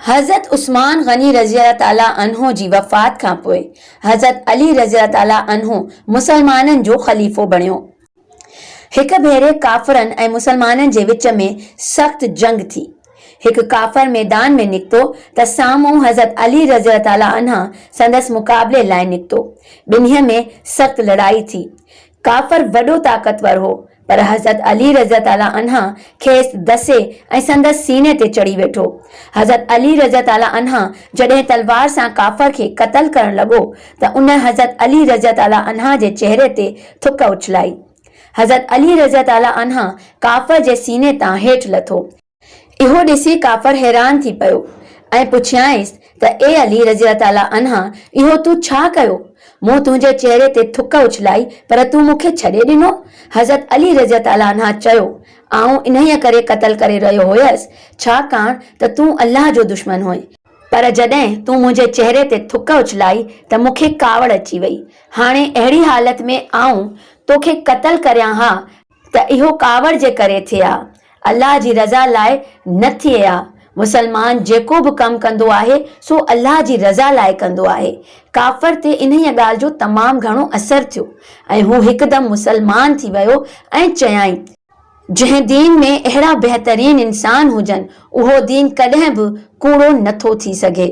हज़रत उस्मान गनी रज़ी अल्लाह ताला अन्हो जी वफ़ात खां पोइ हज़रत अली रज़ी अल्लाह ताला अन्हो मुसलमाननि जो ख़लीफ़ो बणियो। हिक भेरे काफ़रनि ऐं मुसलमाननि जे विच में सख़्त जंग थी। हिक काफ़र मैदान में निकितो त साम्हूं हज़रत अली रज़ी अल्लाह ताला अन्हा संदसि मुक़ाबले लाइ निकितो। ॿिन्हीअ में सख़्त लड़ाई थी। काफ़र वॾो ताक़तवर हो, पर हज़रत अली रज़ी ताला अन्हा खेसि दसे ऐं संदसि सीने ते चढ़ी वेठो। हज़रत अली रज़ी ताला अन्हा जॾहिं तलवार सां काफ़र खे क़त्ल करण लॻो त उन हज़रत अली रज़ी ताला अन्हा जे चेहरे ते थुक उछलाई। हज़रत अली रज़ी ताला अन्हा काफ़र जे सीने तां हेठि लथो। इहो ॾिसी काफ़र हैरान थी पियो ऐं पुछियांइसि त ए अली रज़ी ताला अन्हा, इहो तूं छा कयो? मूं तुंहिंजे चेहरे ते थुक उछलाई पर तूं मूंखे छॾे ॾिनो। हज़रत अली रज़ी ताला अन्हा चयो, आऊं इन्हीअ करे क़त्ल करे रहियो हुयसि छाकाणि त तूं अल्लाह जो दुश्मन हुएं, पर जॾहिं तूं मुंहिंजे चेहरे ते थुक उछलाई त मूंखे कावड़ अची वई। हाणे अहिड़ी हालत में आऊं तोखे क़त्ल करियां हा त इहो कावड़ जे करे थिए हा, अल्लाह जी रज़ा लाइ न थिए हा। मुसलमान जेको बि कमु कंदो आहे सो अल्लाह जी रज़ा लाइ कंदो आहे। काफ़र ते इन्हीअ ॻाल्हि जो तमामु घणो असरु थियो ऐं हू हिकदमि मुसलमान थी वियो ऐं चयाईं, जंहिं दीन में अहिड़ा बहितरीन इंसान हुजनि उहो दीन कॾहिं बि कूड़ो नथो थी सघे।